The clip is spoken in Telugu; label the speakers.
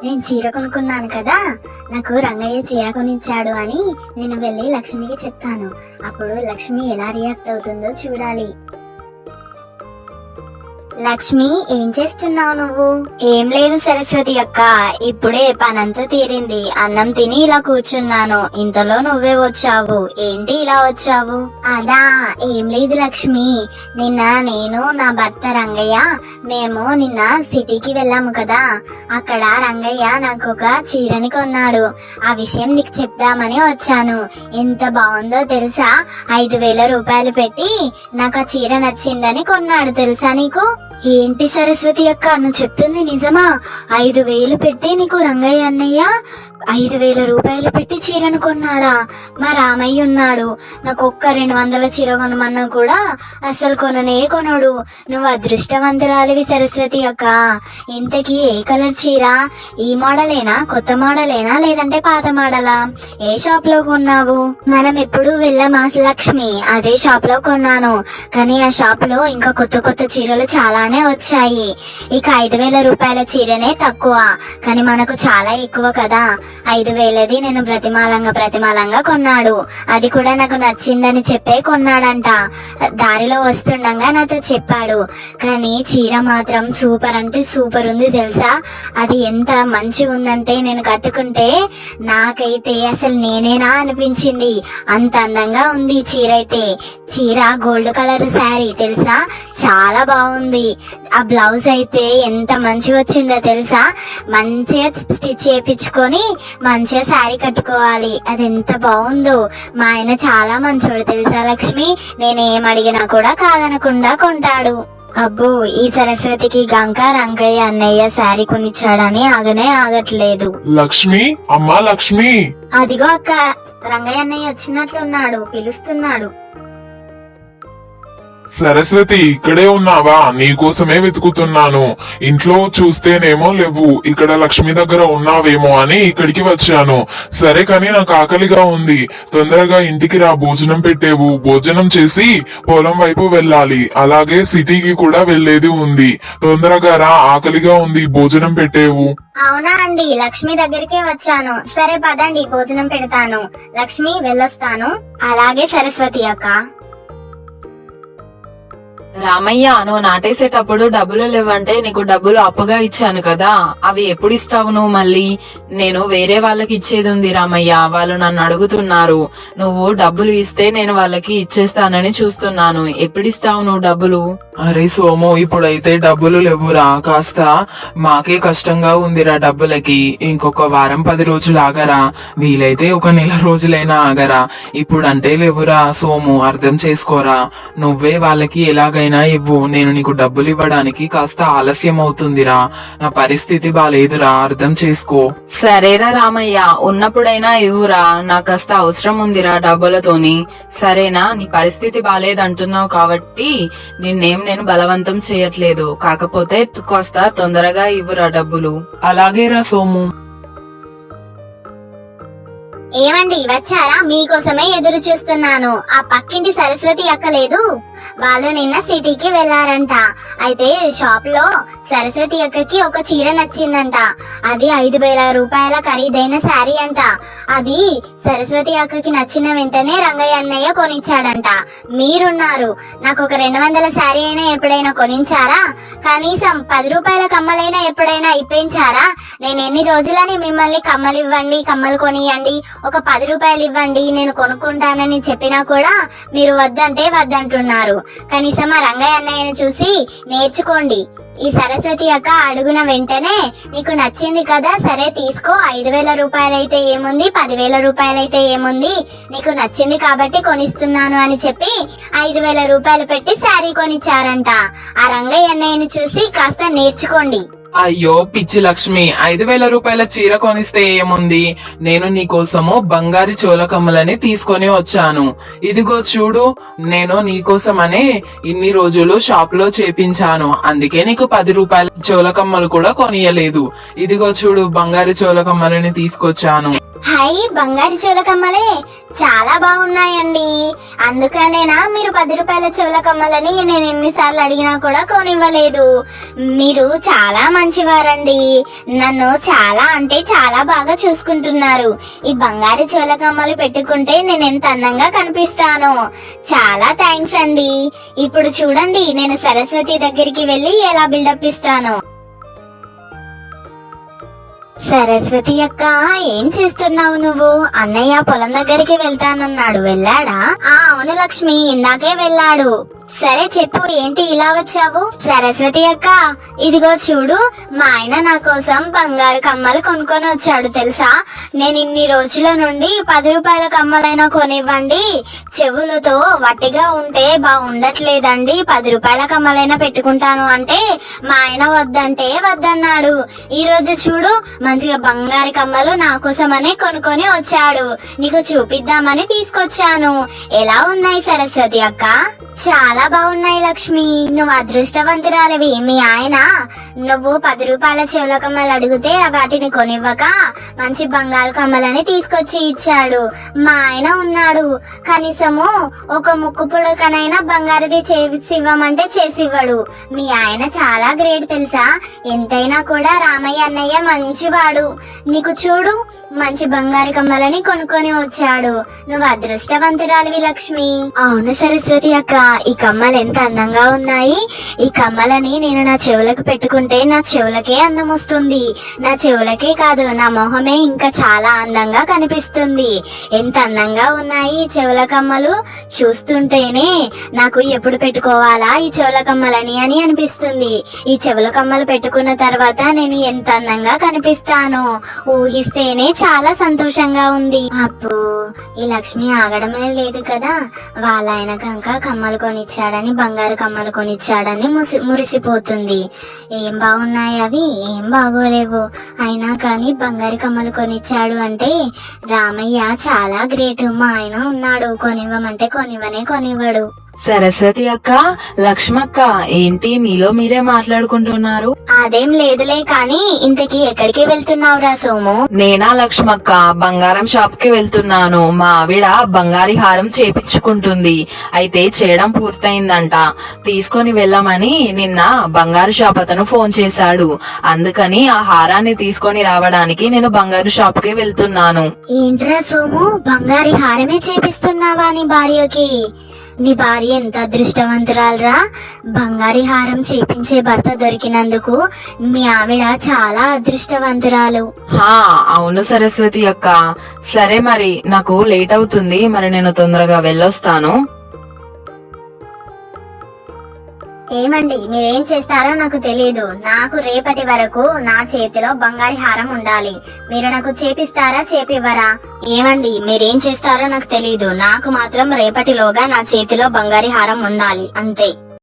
Speaker 1: నేను చీర కొనుక్కున్నాను కదా, నాకు రంగయ్య చీర కొనిచ్చాడు అని నేను వెళ్ళి లక్ష్మికి చెప్తాను. అప్పుడు లక్ష్మి ఎలా రియాక్ట్ అవుతుందో చూడాలి. లక్ష్మి, ఏం చేస్తున్నావు నువ్వు? ఏం లేదు సరస్వతి అక్క, ఇప్పుడే పనంతా తీరింది, అన్నం తిని ఇలా కూర్చున్నాను. ఇంతలో నువ్వే వచ్చావు. ఏంటి ఇలా వచ్చావు? అదా, ఏం లేదు లక్ష్మి, నిన్న నేను నా భర్త రంగయ్య మేము నిన్న సిటీకి వెళ్ళాము కదా, అక్కడ రంగయ్య నాకు ఒక చీరని కొన్నాడు. ఆ విషయం నీకు చెప్దామని వచ్చాను. ఎంత బాగుందో తెలుసా? 5,000 రూపాయలు పెట్టి నాకు ఆ చీర నచ్చిందని కొన్నాడు, తెలుసా నీకు? ఏంటి సరస్వతి అక్క, నువ్వు చెప్తుంది నిజమా? 5,000 పెట్టి నీకు రంగయ్య అన్నయ్య 5,000 రూపాయలు పెట్టి చీరను కొన్నాడా? మా రామయ్య ఉన్నాడు, నాకు ఒక్క 200 చీర కొనమన్నా కూడా అసలు కొననే కొనడు. నువ్వు అదృష్టవంతురాలివి సరస్వతి అక్క. ఇంతకీ ఏ కలర్ చీర? ఈ మోడలేనా, కొత్త మోడలేనా, లేదంటే పాత మోడలా? ఏ షాప్ లో కొన్నావు? మనం ఎప్పుడు వెళ్ళామా లక్ష్మి? అదే షాప్ లో కొన్నాను, కానీ ఆ షాప్ లో ఇంకా కొత్త కొత్త చీరలు చాలానే వచ్చాయి. ఇక 5,000 రూపాయల చీరనే తక్కువ, కానీ మనకు చాలా ఎక్కువ కదా. 5,000ది నేను ప్రతిమాలంగా కొన్నాడు. అది కూడా నాకు నచ్చిందని చెప్పే కొన్నాడంట. దారిలో వస్తుండగా నాతో చెప్పాడు. కానీ చీర మాత్రం సూపర్ అంటే సూపర్ ఉంది తెలుసా? అది ఎంత మంచిగా ఉందంటే నేను కట్టుకుంటే నాకైతే అసలు నేనేనా అనిపించింది, అంత అందంగా ఉంది చీర అయితే. చీర గోల్డ్ కలర్ శారీ తెలుసా, చాలా బాగుంది. ఆ బ్లౌజ్ అయితే ఎంత మంచిగా వచ్చిందో తెలుసా? మంచిగా స్టిచ్ చేయించుకొని మంచిగా శారీ కట్టుకోవాలి. అది ఎంత బాగుందో. మా ఆయన చాలా మంచోడు తెలుసా లక్ష్మి, నేనేం అడిగినా కూడా కాదనకుండా కొంటాడు. అబ్బో, ఈ సరస్వతికి గంక రంగయ్య అన్నయ్య శారీ కొనిచ్చాడని ఆగనే ఆగట్లేదు.
Speaker 2: లక్ష్మి, అమ్మా లక్ష్మి.
Speaker 1: అదిగో అక్క, రంగయ్య అన్నయ్య వచ్చినట్లున్నాడు, పిలుస్తున్నాడు.
Speaker 2: సరస్వతి, ఇక్కడే ఉన్నావా? నీకోసమే వెతుకుతున్నాను. ఇంట్లో చూస్తేనేమో లేవు, ఇక్కడ లక్ష్మి దగ్గర ఉన్నావేమో అని ఇక్కడికి వచ్చాను. సరే, కానీ నాకు ఆకలిగా ఉంది, తొందరగా ఇంటికి రా, భోజనం పెట్టేవు. భోజనం చేసి పొలం వైపు వెళ్ళాలి, అలాగే సిటీకి కూడా వెళ్లేది ఉంది. తొందరగా రా, ఆకలిగా ఉంది, భోజనం పెట్టేవు.
Speaker 1: అవునా అండి, లక్ష్మి దగ్గరికే వచ్చాను. సరే పదండి, భోజనం పెడతాను. లక్ష్మి, వెళ్ళొస్తాను. అలాగే సరస్వతి అక్క.
Speaker 3: రామయ్య, నువ్వు నాటేసేటప్పుడు డబ్బులు లేవంటే నీకు డబ్బులు అప్పుగా ఇచ్చాను కదా, అవి ఎప్పుడు ఇస్తావు నువ్వు మళ్ళీ? నేను వేరే వాళ్ళకి ఇచ్చేది ఉంది రామయ్య, వాళ్ళు నన్ను అడుగుతున్నారు. నువ్వు డబ్బులు ఇస్తే నేను వాళ్ళకి ఇచ్చేస్తానని చూస్తున్నాను. ఎప్పుడు ఇస్తావు నువ్వు డబ్బులు?
Speaker 4: అరే సోము, ఇప్పుడైతే డబ్బులు లేవురా, కాస్త మాకే కష్టంగా ఉందిరా డబ్బులకి. ఇంకొక వారం 10 రోజులు ఆగరా, వీలైతే ఒక నెల రోజులైనా ఆగరా. ఇప్పుడంటే లేవురా సోము, అర్థం చేసుకోరా. నువ్వే వాళ్ళకి ఎలాగైనా ఇవ్వు, నేను నీకు డబ్బులు ఇవ్వడానికి కాస్త ఆలస్యం అవుతుందిరా. నా పరిస్థితి బాలేదురా, అర్థం చేసుకో.
Speaker 3: సరేరా రామయ్య, ఉన్నప్పుడైనా ఇవ్వురా, నాకు కాస్త అవసరం ఉందిరా డబ్బులతోని. సరేనా? నీ పరిస్థితి బాలేదంటున్నావు కాబట్టి నేను బలవంతం చేయట్లేదు, కాకపోతే కాస్త తొందరగా ఇవ్వురా డబ్బులు.
Speaker 4: అలాగేరా సోము.
Speaker 1: ఏమండి, వచ్చారా? మీకోసమే ఎదురు చూస్తున్నాను. ఆ పక్కింటి సరస్వతి అక్క లేదు, వాళ్ళు నిన్న సిటీకి వెళ్లారంట. అయితే షాప్ లో సరస్వతి అక్కకి ఒక చీర నచ్చిందంట. అది 5,000 రూపాయల ఖరీదైన శారీ అంట. అది సరస్వతి అక్కకి నచ్చిన వెంటనే రంగయ్య అన్నయ్య కొనిచ్చాడంట. మీరున్నారు, నాకు ఒక 200 శారీ అయినా ఎప్పుడైనా కొనించారా? కనీసం 10 రూపాయల కమ్మలైనా ఎప్పుడైనా ఇప్పించారా? నేను ఎన్ని రోజులని మిమ్మల్ని కమ్మలు ఇవ్వండి, కమ్మలు కొనియండి, ఒక 10 రూపాయలు ఇవ్వండి, నేను కొనుక్కుంటానని చెప్పినా కూడా మీరు వద్దంటే వద్దంటున్నారు. కనీసం ఆ రంగయ్య అన్నయ్యను చూసి నేర్చుకోండి. ఈ సరస్వతి అక్క అడుగున వెంటనే నీకు నచ్చింది కదా, సరే తీసుకో, 5,000 రూపాయలైతే ఏముంది, 10,000 రూపాయలైతే ఏముంది, నీకు నచ్చింది కాబట్టి కొనిస్తున్నాను అని చెప్పి 5,000 రూపాయలు పెట్టి శారీ కొనిచ్చారంట. ఆ రంగయ్య అన్నయ్యను చూసి కాస్త నేర్చుకోండి.
Speaker 4: అయ్యో పిచ్చి లక్ష్మి, 5,000 రూపాయల చీర కొనిస్తే ఏముంది? నేను నీకోసము బంగారు చోలకమ్మలని తీసుకొని వచ్చాను. ఇదిగో చూడు, నేను నీకోసమనే ఇన్ని రోజులు షాప్ లో చేపించాను, అందుకే నీకు 10 రూపాయల చోలకమ్మలు కూడా కొనియలేదు. ఇదిగో చూడు, బంగారు చోలకమ్మలని తీసుకొచ్చాను.
Speaker 1: హాయ్ బంగారు చెవుల కమ్మలే చాలా బాగున్నాయండి. అందుకనేనా మీరు 10 రూపాయల చెవుల కమ్మలని నేను ఎన్నిసార్లు అడిగినా కూడా కొనివ్వలేదు. మీరు చాలా మంచివారండి. నన్ను చాలా అంటే చాలా బాగా చూసుకుంటున్నారు. ఈ బంగారు చెవుల కమ్మలు పెట్టుకుంటే నేను ఎంత అందంగా కనిపిస్తానో. చాలా థ్యాంక్స్ అండి. ఇప్పుడు చూడండి నేను సరస్వతి దగ్గరికి వెళ్ళి ఎలా బిల్డప్ ఇస్తాను. సరస్వతి అక్క ఏం చేస్తున్నావు నువ్వు? అన్నయ్య పొలం దగ్గరికి వెళ్తానన్నాడు, వెళ్ళాడా? అవును లక్ష్మి, ఇందాకే వెళ్ళాడు. సరే చెప్పు, ఏంటి ఇలా వచ్చావు? సరస్వతి అక్క ఇదిగో చూడు, మా ఆయన నా కోసం బంగారు కమ్మలు కొనుక్కొని వచ్చాడు తెలుసా. నేను ఇన్ని రోజుల నుండి 10 రూపాయల కమ్మలైనా కొనివ్వండి, చెవులతో వట్టిగా ఉంటే బాగుండట్లేదండి, 10 రూపాయల కమ్మలైనా పెట్టుకుంటాను అంటే మా ఆయన వద్దంటే వద్దన్నాడు. ఈ రోజు చూడు మంచిగా బంగారు కమ్మలు నా కోసమనే కొనుక్కొని వచ్చాడు. నీకు చూపిద్దామని తీసుకొచ్చాను. ఎలా ఉన్నాయి సరస్వతి అక్క? చాలా బాగున్నాయి లక్ష్మి, నువ్వు అదృష్టవంతురాలివి. మీ ఆయన నువ్వు 10 రూపాయల చెవుల కమ్మలు అడిగితే వాటిని కొనివ్వక మంచి బంగారు కమ్మలని తీసుకొచ్చి ఇచ్చాడు. మా ఆయన ఉన్నాడు, కనీసము ఒక ముక్కు పుడకనైనా బంగారుది చేసి ఇవ్వమంటే చేసివ్వడు. మీ ఆయన చాలా గ్రేట్ తెలుసా. ఎంతైనా కూడా రామయ్య అన్నయ్య మంచివాడు. నీకు చూడు మంచి బంగారు కమ్మలని కొనుక్కొని వచ్చాడు. నువ్వు అదృష్టవంతురాలివి లక్ష్మి. అవును సరస్వతి అక్క, ఈ కమ్మలు ఎంత అందంగా ఉన్నాయి. ఈ కమ్మలని నేను నా చెవులకు పెట్టుకుంటే నా చెవులకే అందం వస్తుంది. నా చెవులకే కాదు నా మొహమే ఇంకా చాలా అందంగా కనిపిస్తుంది. ఎంత అందంగా ఉన్నాయి ఈ చెవుల కమ్మలు. చూస్తుంటేనే నాకు ఎప్పుడు పెట్టుకోవాలా ఈ చెవుల కమ్మలని అని అనిపిస్తుంది. ఈ చెవుల కమ్మలు పెట్టుకున్న తర్వాత నేను ఎంత అందంగా కనిపిస్తానో ఊహిస్తేనే చాలా సంతోషంగా ఉంది. అప్పు ఈ లక్ష్మి ఆగడమే లేదు కదా. వాళ్ళ ఆయన కనుక కమ్మలు కొనిచ్చాడని, బంగారు కమ్మలు కొనిచ్చాడని మురిసిపోతుంది. ఏం బాగున్నాయి అవి, ఏం బాగోలేవు. అయినా కానీ బంగారు కమ్మలు కొనిచ్చాడు అంటే రామయ్య చాలా గ్రేట్. మా ఆయన ఉన్నాడు, కొనివ్వమంటే కొనివ్వడు.
Speaker 3: సరస్వతి అక్క, లక్ష్మక్క ఏంటి మీలో మీరే మాట్లాడుకుంటున్నారు?
Speaker 1: అదేం లేదులే కానీ ఇంతకీ ఎక్కడికి వెళ్తున్నావురా సోము?
Speaker 3: నేనా లక్ష్మక్క, బంగారం షాప్ కి వెళ్తున్నాను. మా ఆవిడ బంగారి హారం చేపించుకుంటుంది. అయితే చేయడం పూర్తయిందంట, తీసుకొని వెళ్ళమని నిన్న బంగారు షాప్ అతను ఫోన్ చేశాడు. అందుకని ఆ హారాన్ని తీసుకొని రావడానికి నేను బంగారు షాప్ కి వెళ్తున్నాను.
Speaker 1: ఏంట్రా సోము, బంగారి హారమే చేపిస్తున్నావా నీ భార్యకి? నీ భార్య ఎంత అదృష్టవంతురాలరా. బంగారి హారం చేపించే భర్త దొరికినందుకు మీ ఆవిడ చాలా అదృష్టవంతురాలు.
Speaker 3: అవును సరస్వతి అక్క. సరే మరి నాకు లేట్ అవుతుంది, మరి నేను తొందరగా వెళ్ళొస్తాను.
Speaker 1: ఏమండి మీరేం చేస్తారో నాకు తెలియదు. నాకు రేపటి వరకు నా చేతిలో బంగారి హారం ఉండాలి. మీరు నాకు చేపిస్తారా చేపివ్వరా? ఏమండి మీరేం చేస్తారో నాకు తెలియదు. నాకు మాత్రం రేపటిలోగా నా చేతిలో బంగారి హారం ఉండాలి, అంతే.